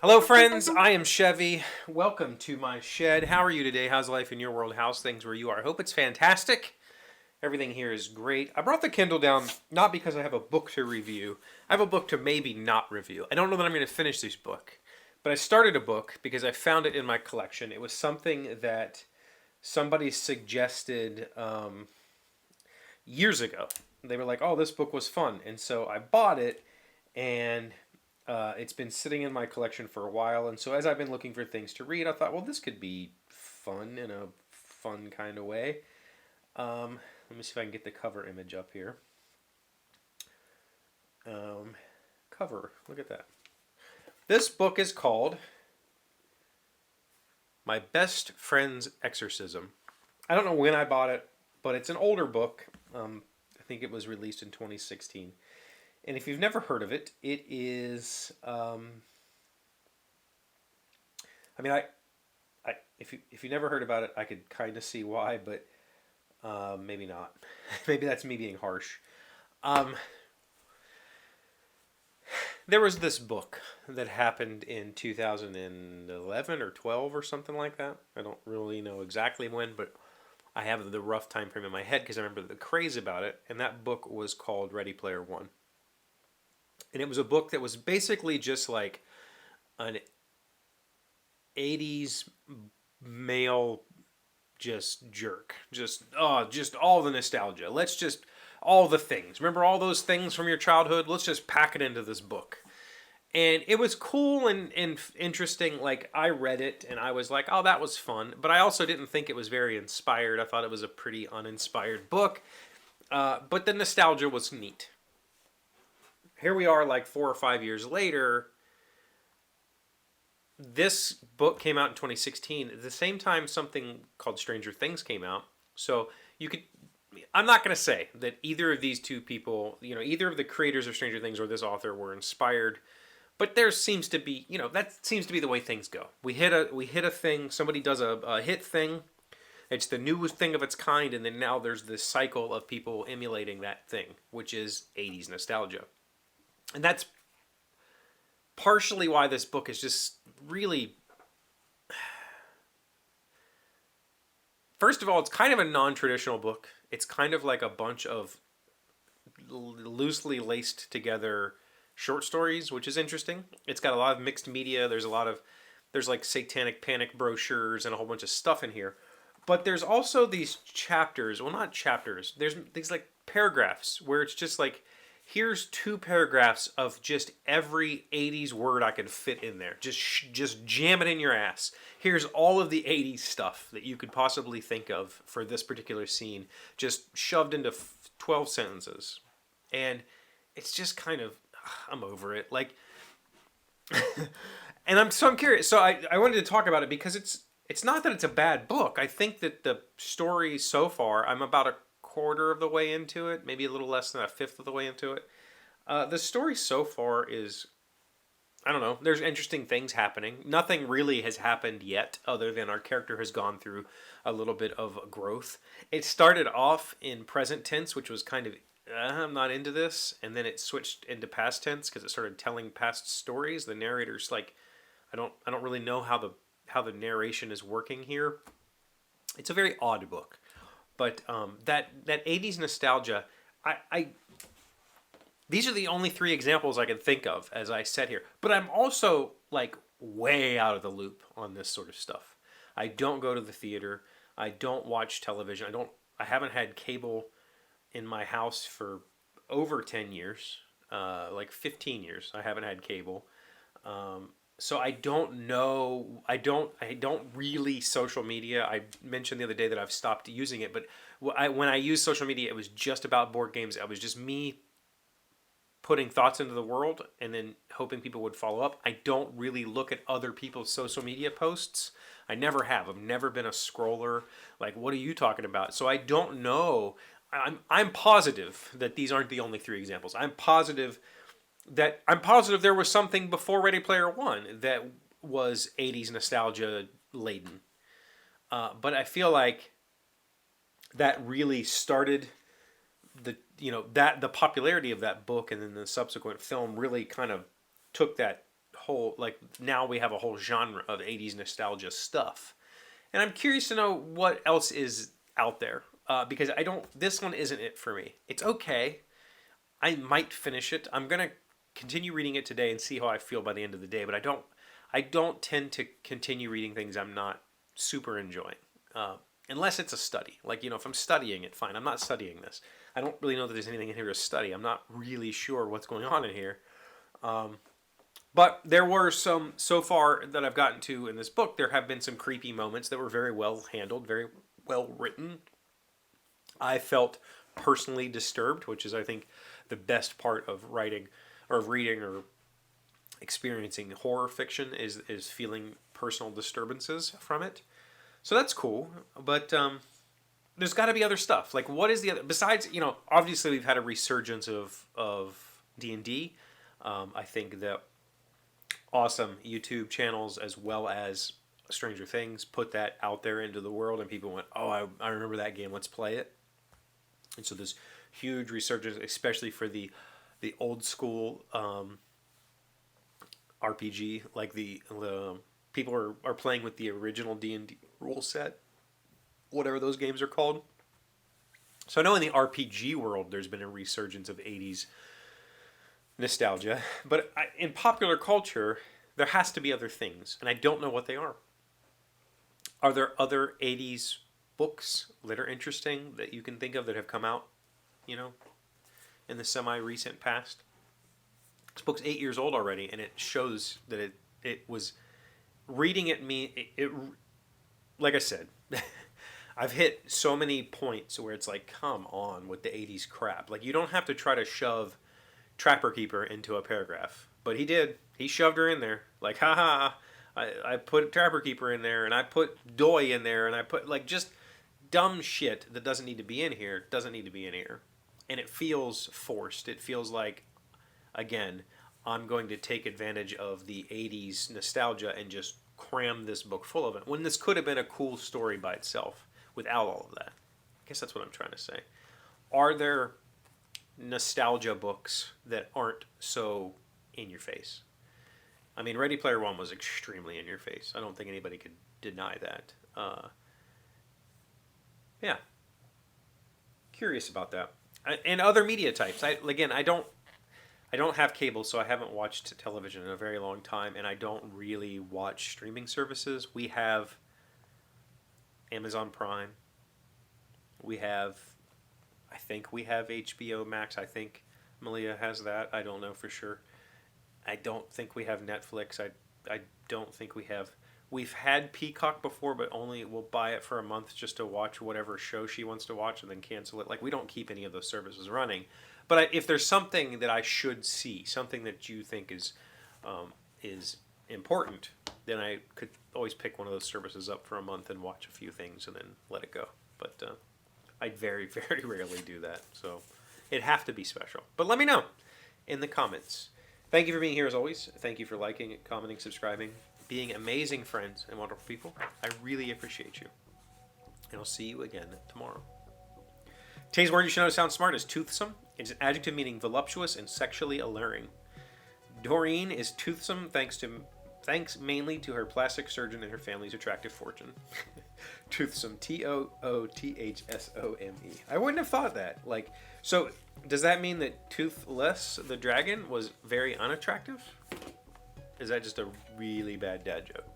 Hello, friends. I am Chevee. Welcome to my shed. How are you today? How's life in your world? How's things where you are? I hope it's fantastic. Everything here is great. I brought the Kindle down not because I have a book to review. I have a book to maybe not review. I don't know that I'm going to finish this book, but I started a book because I found it in my collection. It was something that somebody suggested years ago. They were like, "Oh, this book was fun," and so I bought it, and it's been sitting in my collection for a while. And so as I've been looking for things to read, I thought, well, this could be fun in a fun kind of way. Let me see if I can get the cover image up here. Cover, look at that. This book is called My Best Friend's Exorcism. I don't know when I bought it, but it's an older book. I think it was released in 2016. And if you've never heard of it, it is. If you never heard about it, I could kind of see why, but maybe not. Maybe that's me being harsh. There was this book that happened in 2011 or 12 or something like that. I don't really know exactly when, but I have the rough time frame in my head because I remember the craze about it. And that book was called Ready Player One. And it was a book that was basically just like an 80s male just jerk. Just all the nostalgia. Let's just all the things. Remember all those things from your childhood? Let's just pack it into this book. And it was cool and interesting. Like, I read it and I was like, oh, that was fun. But I also didn't think it was very inspired. I thought it was a pretty uninspired book. But the nostalgia was neat. Here we are like 4 or 5 years later. This book came out in 2016. At the same time, something called Stranger Things came out. So you could, I'm not going to say that either of these two people, either of the creators of Stranger Things or this author were inspired, but there seems to be, that seems to be the way things go. We hit a thing, somebody does a hit thing, it's the newest thing of its kind, and then now there's this cycle of people emulating that thing, which is 80s nostalgia. And that's partially why this book is just really... First of all, it's kind of a non-traditional book. It's kind of like a bunch of loosely laced together short stories, which is interesting. It's got a lot of mixed media. There's like satanic panic brochures and a whole bunch of stuff in here. But there's also these chapters, well, not chapters. There's these like paragraphs where it's just like, here's 2 paragraphs of just every 80s word I could fit in there. Just jam it in your ass. Here's all of the 80s stuff that you could possibly think of for this particular scene, just shoved into 12 sentences. And it's just kind of, I'm over it. Like, and I'm curious. So I wanted to talk about it because it's not that it's a bad book. I think that the story so far, I'm about a quarter of the way into it, maybe a little less than a fifth of the way into it. The story so far is, I don't know, there's interesting things happening. Nothing really has happened yet other than our character has gone through a little bit of growth. It started off in present tense, which was kind of, I'm not into this, and then it switched into past tense because it started telling past stories. The narrator's like, I don't really know how the narration is working here. It's a very odd book. But that 80s nostalgia, these are the only 3 examples I can think of as I sit here. But I'm also like way out of the loop on this sort of stuff. I don't go to the theater. I don't watch television. I haven't had cable in my house for over 10 years, like 15 years. I haven't had cable. So I don't know. I don't really social media. I mentioned the other day that I've stopped using it, but when I used social media, it was just about board games. It was just me putting thoughts into the world and then hoping people would follow up. I don't really look at other people's social media posts. I never have. I've never been a scroller. Like, what are you talking about? So I don't know. I'm positive that these aren't the only 3 examples. I'm positive there was something before Ready Player One that was 80s nostalgia laden. But I feel like that really started the popularity of that book, and then the subsequent film really kind of took that whole, like, now we have a whole genre of 80s nostalgia stuff. And I'm curious to know what else is out there. Because this one isn't it for me. It's okay. I might finish it. I'm going to continue reading it today and see how I feel by the end of the day. But I don't tend to continue reading things I'm not super enjoying. Unless it's a study. Like, if I'm studying it, fine. I'm not studying this. I don't really know that there's anything in here to study. I'm not really sure what's going on in here. But there were some, so far that I've gotten to in this book, there have been some creepy moments that were very well handled, very well written. I felt personally disturbed, which is, I think, the best part of writing or of reading or experiencing horror fiction is feeling personal disturbances from it. So that's cool. But there's got to be other stuff. Like, what is the other, besides, obviously we've had a resurgence of D&D. I think that awesome YouTube channels as well as Stranger Things put that out there into the world, and people went, oh, I remember that game, let's play it. And so this huge resurgence, especially for the old school RPG, like the people are playing with the original D&D rule set, whatever those games are called. So I know in the RPG world there's been a resurgence of 80s nostalgia, but in popular culture there has to be other things, and I don't know what they are. Are there other 80s books that are interesting that you can think of that have come out, in the semi-recent past? This book's 8 years old already, and it shows that it was reading it. Like I said, I've hit so many points where it's like, come on with the 80s crap. Like, you don't have to try to shove Trapper Keeper into a paragraph, but he did. He shoved her in there. Like, haha, I put Trapper Keeper in there, and I put Doy in there, and I put, like, just dumb shit that doesn't need to be in here, And it feels forced. It feels like, again, I'm going to take advantage of the 80s nostalgia and just cram this book full of it, when this could have been a cool story by itself without all of that. I guess that's what I'm trying to say. Are there nostalgia books that aren't so in your face? I mean, Ready Player One was extremely in your face. I don't think anybody could deny that. Yeah. Curious about that. And other media types. I don't have cable, so I haven't watched television in a very long time, and I don't really watch streaming services. We have Amazon Prime. I think we have HBO Max. I think Malia has that. I don't know for sure. I don't think we have Netflix. I don't think we have. We've had Peacock before, but only we'll buy it for a month just to watch whatever show she wants to watch and then cancel it. Like, we don't keep any of those services running. But if there's something that I should see, something that you think is important, then I could always pick one of those services up for a month and watch a few things and then let it go. But I very, very rarely do that. So it'd have to be special. But let me know in the comments. Thank you for being here as always. Thank you for liking, commenting, subscribing, being amazing friends and wonderful people. I really appreciate you. And I'll see you again tomorrow. Today's word you should know to sound smart is toothsome. It's an adjective meaning voluptuous and sexually alluring. Doreen is toothsome thanks mainly to her plastic surgeon and her family's attractive fortune. Toothsome, Toothsome. I wouldn't have thought that. Like, so does that mean that Toothless, the dragon, was very unattractive? Is that just a really bad dad joke?